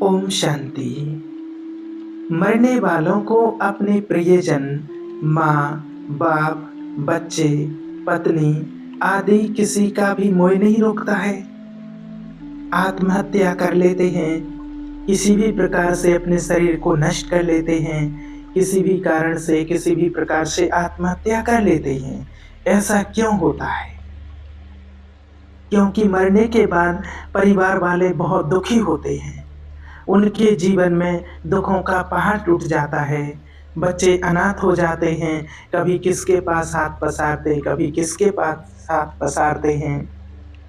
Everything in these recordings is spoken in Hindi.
ओम शांति। मरने वालों को अपने प्रियजन, माँ, बाप, बच्चे, पत्नी आदि किसी का भी मोह नहीं रोकता है। आत्महत्या कर लेते हैं, किसी भी प्रकार से अपने शरीर को नष्ट कर लेते हैं, किसी भी कारण से, किसी भी प्रकार से आत्महत्या कर लेते हैं। ऐसा क्यों होता है? क्योंकि मरने के बाद परिवार वाले बहुत दुखी होते हैं। उनके जीवन में दुखों का पहाड़ टूट जाता है। बच्चे अनाथ हो जाते हैं, कभी किसके पास हाथ पसारते, कभी किसके पास हाथ पसारते हैं।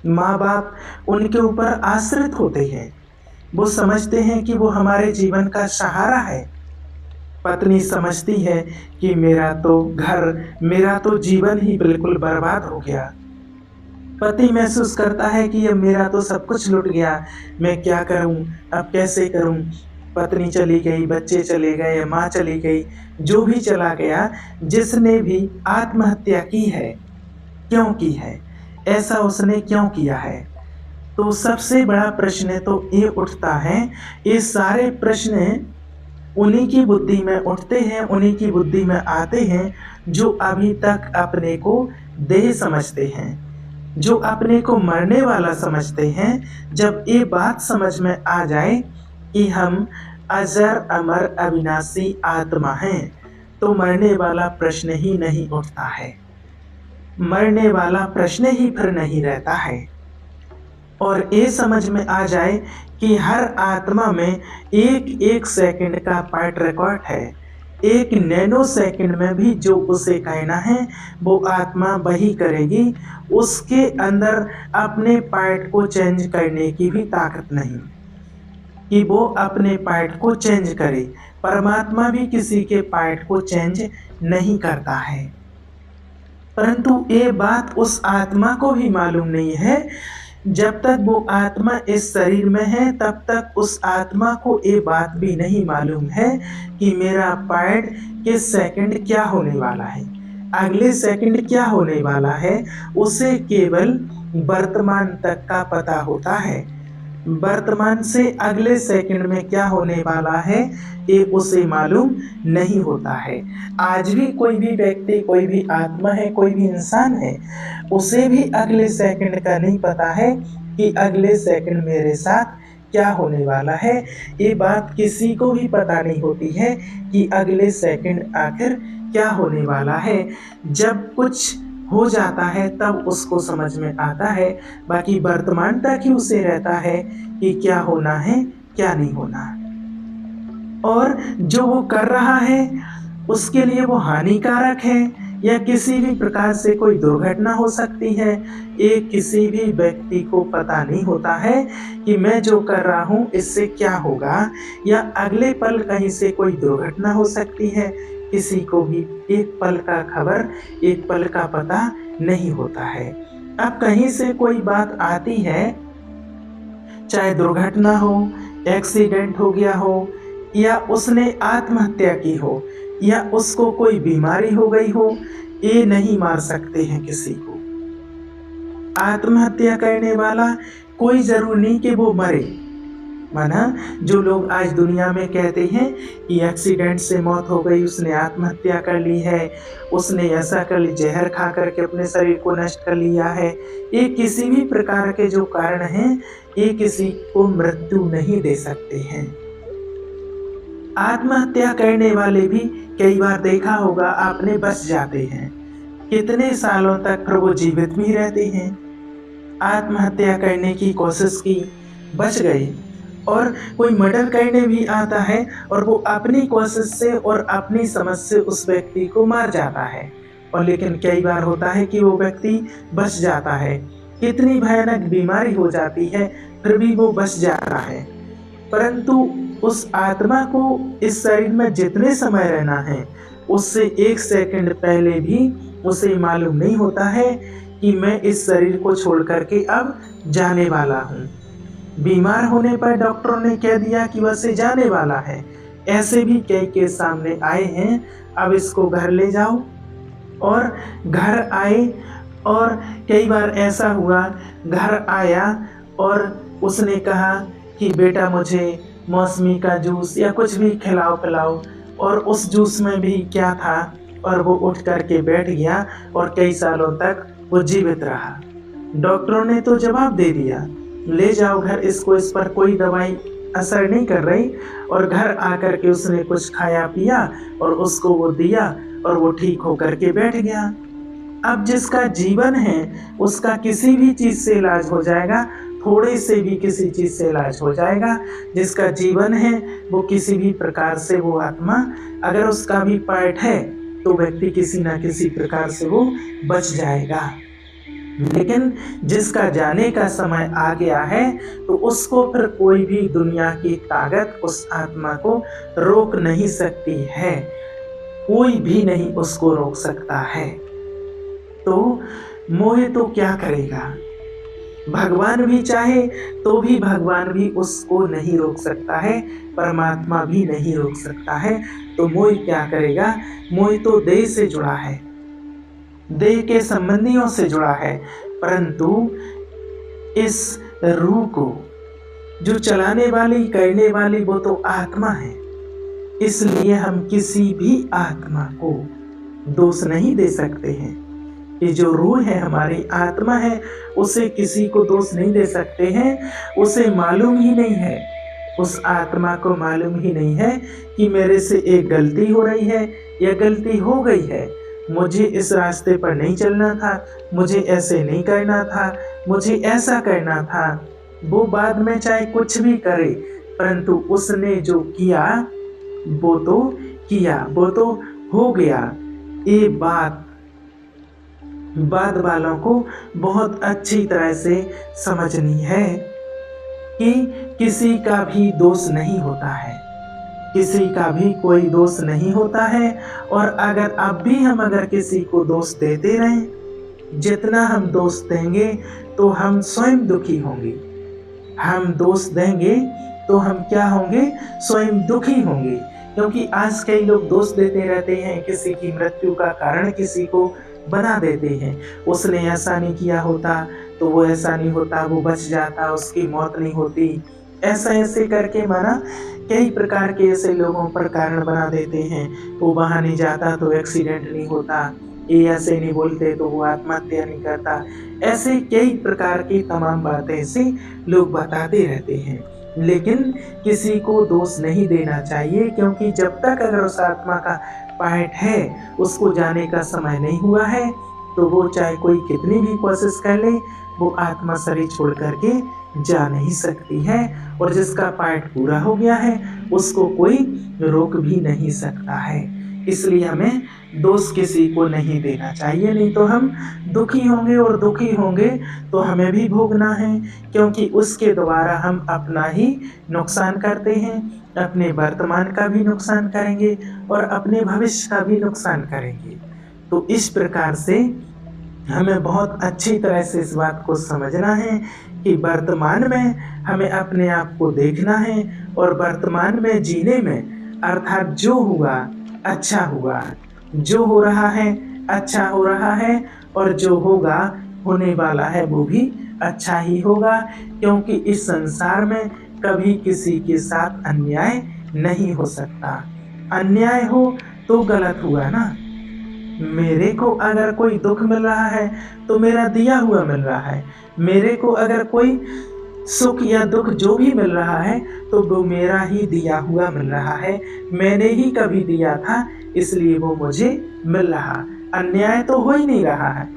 माँ-बाप उनके ऊपर आश्रित होते हैं। वो समझते हैं कि वो हमारे जीवन का सहारा है। पत्नी समझती है कि मेरा तो घर, मेरा तो जीवन ही बिल्कुल बर्बाद हो गया। पति महसूस करता है कि अब मेरा तो सब कुछ लुट गया, मैं क्या करूं, अब कैसे करूं। पत्नी चली गई, बच्चे चले गए, माँ चली गई, जो भी चला गया, जिसने भी आत्महत्या की है, क्यों की है, ऐसा उसने क्यों किया है? तो सबसे बड़ा प्रश्न तो ये उठता है, ये सारे प्रश्न उन्हीं की बुद्धि में उठते हैं, उन्हीं की बुद्धि में आते हैं जो अभी तक अपने को देह समझते हैं, जो अपने को मरने वाला समझते हैं। जब ये बात समझ में आ जाए कि हम अजर अमर अविनाशी आत्मा हैं, तो मरने वाला प्रश्न ही नहीं उठता है। मरने वाला प्रश्न ही फिर नहीं रहता है। और ये समझ में आ जाए कि हर आत्मा में एक एक सेकंड का पार्ट रिकॉर्ड है। एक नैनो सेकंड में भी जो उसे कहना है वो आत्मा वही करेगी। उसके अंदर अपने पार्ट को चेंज करने की भी ताकत नहीं कि वो अपने पार्ट को चेंज करे। परमात्मा भी किसी के पार्ट को चेंज नहीं करता है। परंतु ये बात उस आत्मा को भी मालूम नहीं है। जब तक वो आत्मा इस शरीर में है, तब तक उस आत्मा को ये बात भी नहीं मालूम है कि मेरा पार्ट किस सेकंड क्या होने वाला है, अगले सेकंड क्या होने वाला है। उसे केवल वर्तमान तक का पता होता है। वर्तमान से अगले सेकंड में क्या होने वाला है ये उसे मालूम नहीं होता है। आज भी कोई भी व्यक्ति, कोई भी आत्मा है, कोई भी इंसान है, उसे भी अगले सेकंड का नहीं पता है कि अगले सेकंड मेरे साथ क्या होने वाला है। ये बात किसी को भी पता नहीं होती है कि अगले सेकंड आखिर क्या होने वाला है। जब कुछ हो जाता है तब उसको समझ में आता है, बाकी वर्तमान तक ही उसे रहता है कि क्या होना है, क्या नहीं होना। और जो वो कर रहा है उसके लिए वो हानिकारक है या किसी भी प्रकार से कोई दुर्घटना हो सकती है, ये किसी भी व्यक्ति को पता नहीं होता है कि मैं जो कर रहा हूँ इससे क्या होगा, या अगले पल कहीं से कोई दुर्घटना हो सकती है। किसी को भी एक पल का खबर, एक पल का पता नहीं होता है। अब कहीं से कोई बात आती है, चाहे दुर्घटना हो, एक्सीडेंट हो गया हो, या उसने आत्महत्या की हो, या उसको कोई बीमारी हो गई हो, ये नहीं मार सकते हैं किसी को। आत्महत्या करने वाला कोई जरूर नहीं कि वो मरे। माना जो लोग आज दुनिया में कहते हैं कि एक्सीडेंट से मौत हो गई, उसने आत्महत्या कर ली है, उसने ऐसा कर ली, जहर खा करके अपने शरीर को नष्ट कर लिया है, ये किसी भी प्रकार के जो कारण हैं ये किसी को मृत्यु नहीं दे सकते हैं। आत्महत्या करने वाले भी कई बार देखा होगा आपने, बच जाते हैं। कितने सालों तक फिर वो जीवित भी रहते हैं। आत्महत्या करने की कोशिश की, बच गए। और कोई मर्डर करने भी आता है और वो अपनी कोशिश से और अपनी समझ से उस व्यक्ति को मार जाता है। और लेकिन कई बार होता है कि वो व्यक्ति बच जाता है। कितनी भयानक बीमारी हो जाती है फिर भी वो बच जाता है। परंतु उस आत्मा को इस शरीर में जितने समय रहना है उससे एक सेकंड पहले भी उसे मालूम नहीं होता है कि मैं इस शरीर को छोड़ करके अब जाने वाला हूँ। बीमार होने पर डॉक्टरों ने कह दिया कि वैसे जाने वाला है। ऐसे भी कई केस सामने आए हैं। अब इसको घर ले जाओ, और घर आए, और कई बार ऐसा हुआ घर आया और उसने कहा कि बेटा मुझे मौसमी का जूस या कुछ भी खिलाओ पिलाओ, और उस जूस में भी क्या था, और वो उठ कर के बैठ गया और कई सालों तक वो जीवित रहा। डॉक्टरों ने तो जवाब दे दिया, ले जाओ घर इसको, इस पर कोई दवाई असर नहीं कर रही। और घर आकर के उसने कुछ खाया पिया और उसको वो दिया और वो ठीक होकर के बैठ गया। अब जिसका जीवन है उसका किसी भी चीज़ से इलाज हो जाएगा, थोड़े से भी किसी चीज़ से इलाज हो जाएगा। जिसका जीवन है वो किसी भी प्रकार से, वो आत्मा अगर उसका भी पार्ट है तो व्यक्ति किसी ना किसी प्रकार से वो बच जाएगा। लेकिन जिसका जाने का समय आ गया है तो उसको फिर कोई भी दुनिया की ताकत उस आत्मा को रोक नहीं सकती है, कोई भी नहीं उसको रोक सकता है। तो मोह तो क्या करेगा, भगवान भी चाहे तो भी भगवान भी उसको नहीं रोक सकता है, परमात्मा भी नहीं रोक सकता है। तो मोह क्या करेगा, मोह तो देह से जुड़ा है, देह के संबंधियों से जुड़ा है, परंतु इस रूह को जो चलाने वाली करने वाली वो तो आत्मा है। इसलिए हम किसी भी आत्मा को दोष नहीं दे सकते हैं। ये जो रूह है हमारी आत्मा है, उसे किसी को दोष नहीं दे सकते हैं। उसे मालूम ही नहीं है, उस आत्मा को मालूम ही नहीं है कि मेरे से एक गलती हो रही है या गलती हो गई है, मुझे इस रास्ते पर नहीं चलना था, मुझे ऐसे नहीं करना था, मुझे ऐसा करना था। वो बाद में चाहे कुछ भी करे, परंतु उसने जो किया वो तो किया, वो तो हो गया। ये बात बाद वालों को बहुत अच्छी तरह से समझनी है कि किसी का भी दोष नहीं होता है, किसी का भी कोई दोष नहीं होता है। और अगर अब भी हम अगर किसी को दोष देते रहें, जितना हम दोष देंगे तो हम स्वयं दुखी होंगे। हम दोष देंगे तो हम क्या होंगे, स्वयं दुखी होंगे। क्योंकि आज कई लोग दोष देते रहते हैं, किसी की मृत्यु का कारण किसी को बना देते हैं। उसने ऐसा नहीं किया होता तो वो ऐसा नहीं होता, वो बच जाता, उसकी मौत नहीं होती, ऐसा ऐसे करके माना कई प्रकार के ऐसे लोगों पर कारण बना देते हैं। वो वहाँ नहीं जाता तो एक्सीडेंट नहीं होता, ये ऐसे नहीं बोलते तो वो आत्महत्या नहीं करता। ऐसे कई प्रकार की तमाम बातें से लोग बताते रहते हैं, लेकिन किसी को दोष नहीं देना चाहिए। क्योंकि जब तक अगर उस आत्मा का पार्ट है उसको जाने का समय नहीं हुआ है तो वो चाहे कोई कितनी भी कोशिश कर ले, वो आत्मा शरीर छोड़ करके जा नहीं सकती है। और जिसका पार्ट पूरा हो गया है उसको कोई रोक भी नहीं सकता है। इसलिए हमें दोष किसी को नहीं देना चाहिए, नहीं तो हम दुखी होंगे, और दुखी होंगे तो हमें भी भोगना है। क्योंकि उसके द्वारा हम अपना ही नुकसान करते हैं, अपने वर्तमान का भी नुकसान करेंगे और अपने भविष्य का भी नुकसान करेंगे। तो इस प्रकार से हमें बहुत अच्छी तरह से इस बात को समझना है कि वर्तमान में हमें अपने आप को देखना है, और वर्तमान में जीने में, अर्थात जो हुआ अच्छा हुआ, जो हो रहा है अच्छा हो रहा है, और जो होगा होने वाला है वो भी अच्छा ही होगा। क्योंकि इस संसार में कभी किसी के साथ अन्याय नहीं हो सकता। अन्याय हो तो गलत हुआ ना। मेरे को अगर कोई दुख मिल रहा है तो मेरा दिया हुआ मिल रहा है, मेरे को अगर कोई सुख या दुख जो भी मिल रहा है तो वो मेरा ही दिया हुआ मिल रहा है, मैंने ही कभी दिया था, इसलिए वो मुझे मिल रहा। अन्याय तो हो ही नहीं रहा है।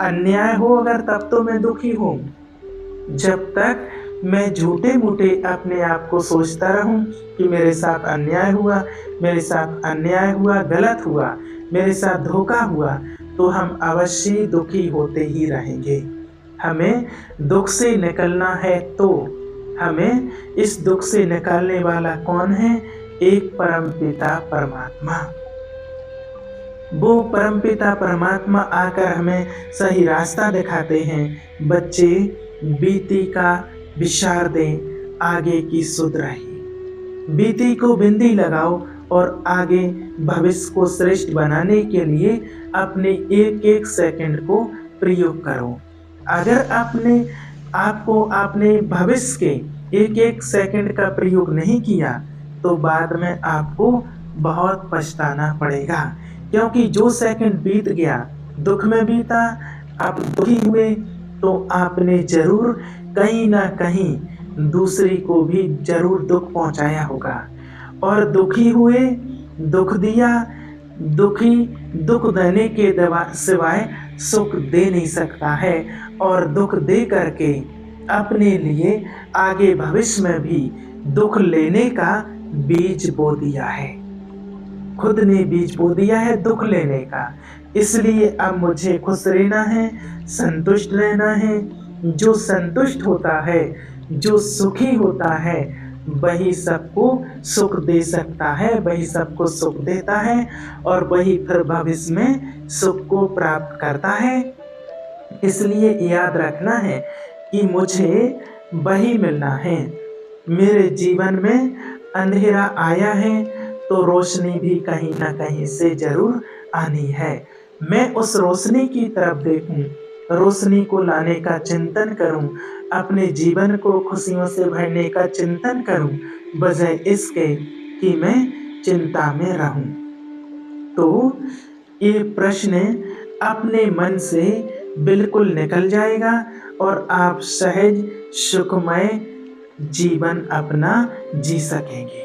अन्याय हो अगर तब तो मैं दुखी हूँ। जब तक मैं झूठे मूठे अपने आप को सोचता रहूं कि मेरे साथ अन्याय हुआ, मेरे साथ अन्याय हुआ, गलत हुआ, मेरे साथ धोखा हुआ, तो हम अवश्य दुखी होते ही रहेंगे। हमें दुख से निकलना है तो हमें इस दुख से निकालने वाला कौन है? एक परमपिता परमात्मा। वो परमपिता परमात्मा आकर हमें सही रास्ता दिखाते हैं। बच्चे बीती का विचार दें, आगे की सुधराई। बीती को बिंदी लगाओ और आगे भविष्य को श्रेष्ठ बनाने के लिए अपने एक एक सेकंड को प्रयोग करो। अगर आपने भविष्य के एक-एक सेकंड का प्रयोग नहीं किया तो बाद में आपको बहुत पछताना पड़ेगा। क्योंकि जो सेकंड बीत गया दुःख में बीता, आप दुखी हुए तो आपने ज़रूर कहीं न कहीं दूसरे को भी ज़रूर दुःख पहुँचाया होगा। और दुखी हुए, दुःख दिया, दुखी दुःख देने के सिवाय सुख दे नहीं सकता है और दुःख दे करके अपने लिए आगे भविष्य में भी दुःख लेने का बीज बो दिया है। खुद ने बीज बो दिया है दुःख लेने का। इसलिए अब मुझे खुश रहना है, संतुष्ट रहना है। जो संतुष्ट होता है, जो सुखी होता है, वही सबको सुख दे सकता है, वही सबको सुख देता है और वही फिर भविष्य में सुख को प्राप्त करता है। इसलिए याद रखना है कि मुझे वही मिलना है। मेरे जीवन में अंधेरा आया है तो रोशनी भी कहीं न कहीं से ज़रूर आनी है। मैं उस रोशनी की तरफ देखूँ, रोशनी को लाने का चिंतन करूँ, अपने जीवन को खुशियों से भरने का चिंतन करूँ, बजाय इसके कि मैं चिंता में रहूँ। तो ये प्रश्न अपने मन से बिल्कुल निकल जाएगा और आप सहज सुखमय जीवन अपना जी सकेंगे।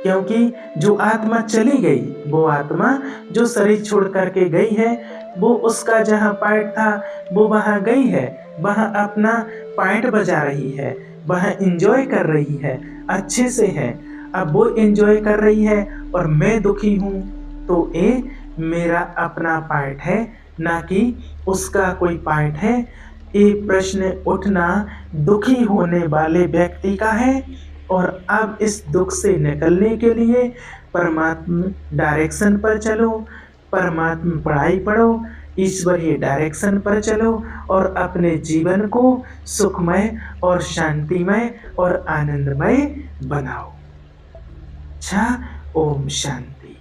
क्योंकि जो आत्मा चली गई, वो आत्मा जो शरीर छोड़ कर के गई है, वो उसका जहाँ पार्ट था वो वहाँ गई है, वहाँ अपना पार्ट बजा रही है, वहाँ एंजॉय कर रही है, अच्छे से है। अब वो एंजॉय कर रही है और मैं दुखी हूँ, तो ये मेरा अपना पार्ट है, ना कि उसका कोई पार्ट है। ये प्रश्न उठना दुखी होने वाले व्यक्ति का है और अब इस दुख से निकलने के लिए परमात्मा डायरेक्शन पर चलो, परमात्मा पढ़ाई पढ़ो, ईश्वरीय डायरेक्शन पर चलो और अपने जीवन को सुखमय और शांतिमय और आनंदमय बनाओ। अच्छा, ओम शांति।